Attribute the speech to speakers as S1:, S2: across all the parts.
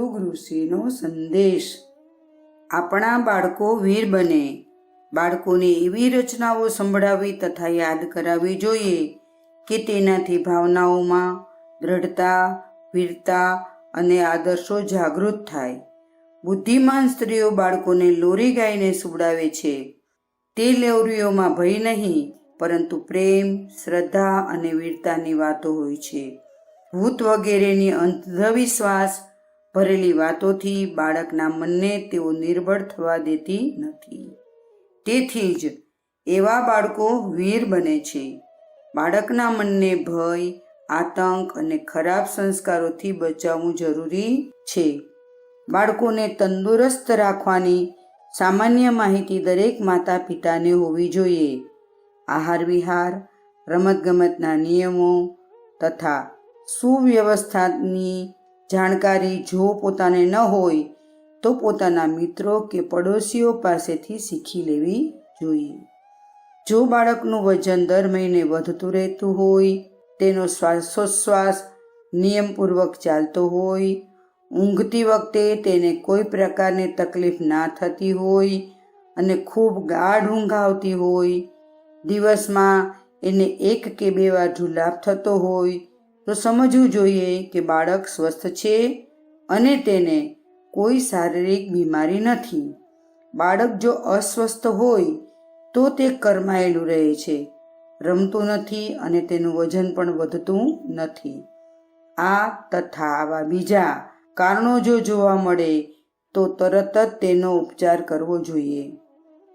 S1: યુગ ઋષિનો સંદેશ। આપણા બાળકો વીર બને। બાળકોને એવી રચનાઓ સંભળાવવી તથા યાદ કરાવવી જોઈએ કે તેનાથી ભાવનાઓમાં દ્રઢતા, વીરતા અને આદર્શો જાગૃત થાય। બુદ્ધિમાન સ્ત્રીઓ બાળકોને લોરી ગાઈને સુવડાવે છે। તે લોરીઓમાં ભય નહીં, પરંતુ પ્રેમ, શ્રદ્ધા અને વીરતાની વાતો હોય છે। ભૂત વગેરેની અંધવિશ્વાસ ભરેલી વાતોથી બાળકના મનને તેઓ નિર્બળ થવા દેતી નથી। તેથી જ એવા બાળકો વીર બને છે। બાળકના મનને ભય, આતંક અને ખરાબ સંસ્કારોથી બચાવવું જરૂરી છે। બાળકોને તંદુરસ્ત રાખવાની સામાન્ય માહિતી દરેક માતા પિતાને હોવી જોઈએ। આહાર વિહાર, રમતગમતના નિયમો તથા સુવ્યવસ્થાની જાણકારી જો પોતાને ન હોય તો પોતાના મિત્રો કે પડોશીઓ પાસેથી શીખી લેવી જોઈએ। જો બાળકનું વજન દર મહિને વધતું રહેતું હોય, તેનો શ્વાસોચ્છ્વાસ નિયમપૂર્વક ચાલતો હોય, ઊંઘતી વખતે તેને કોઈ પ્રકારની તકલીફ ના થતી હોય અને ખૂબ ગાઢ ઊંઘ આવતી હોય, દિવસમાં એને 1 કે 2 વાર જુલાબ થતો હોય, તો સમજવું જોઈએ કે બાળક સ્વસ્થ છે અને તેને કોઈ શારીરિક બીમારી નથી। બાળક જો અસ્વસ્થ હોય તો તે કરમાયેલું રહે છે, રમતું નથી અને તેનું વજન પણ વધતું નથી। આ તથા આવા બીજા કારણો જો જોવા મળે તો તરત જ તેનો ઉપચાર કરવો જોઈએ।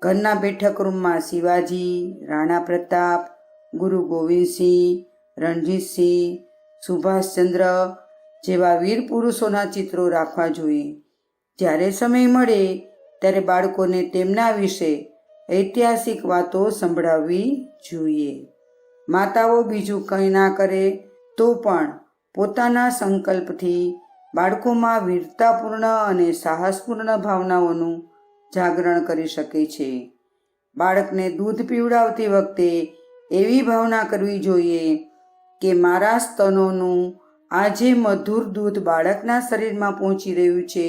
S1: ઘરના બેઠક રૂમમાં શિવાજી, રાણા પ્રતાપ, ગુરુ ગોવિંદસિંહ, રણજીતસિંહ, સુભાષચંદ્ર જેવા વીર પુરુષોના ચિત્રો રાખવા જોઈએ। જ્યારે સમય મળે ત્યારે બાળકોને તેમના વિશે ઐતિહાસિક વાતો સંભળાવવી જોઈએ। માતાઓ બીજું કંઈ ના કરે તો પણ પોતાના સંકલ્પથી બાળકોમાં વીરતાપૂર્ણ અને સાહસપૂર્ણ ભાવનાઓનું જાગરણ કરી શકે છે। બાળકને દૂધ પીવડાવતી વખતે એવી ભાવના કરવી જોઈએ કે મારા સ્તનોનું આ જે મધુર દૂધ બાળકના શરીરમાં પહોંચી રહ્યું છે,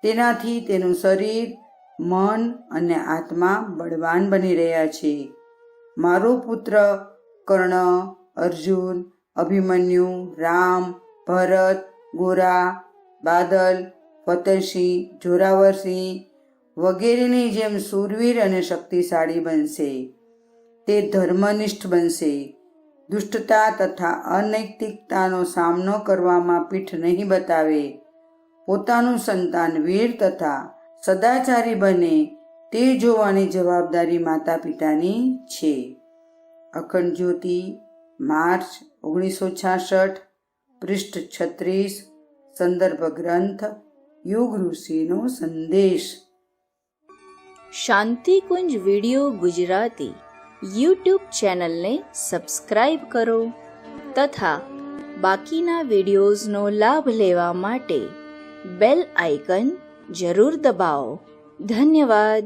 S1: તેનાથી તેનું શરીર, મન અને આત્મા બળવાન બની રહ્યા છે। મારો પુત્ર કર્ણ, અર્જુન, અભિમન્યુ, રામ, ભરત, ગોરા, બાદલ, ફતેહસિંહ, જોરાવરસિંહ વગેરેની જેમ શૂરવીર અને શક્તિશાળી બનશે। તે ધર્મનિષ્ઠ બનશે। દુષ્ટતા તથા અનૈતિકતાનો સામનો કરવામાં પીઠ નહીં બતાવે। પોતાનું સંતાન વીર તથા સદાચારી બને તે જોવાની જવાબદારી માતા પિતાની છે। અખંડ જ્યોતિ, માર્ચ 1966, પૃષ્ઠ 36, સંદર્ભ ગ્રંથ યુગ ઋષિનો સંદેશ।
S2: શાંતિકુંજ વિડિયો ગુજરાતી યુટ્યુબ ચેનલને સબસ્ક્રાઇબ કરો તથા બાકીના વિડિયોઝનો લાભ લેવા માટે બેલ આઇકન જરૂર દબાવો। ધન્યવાદ।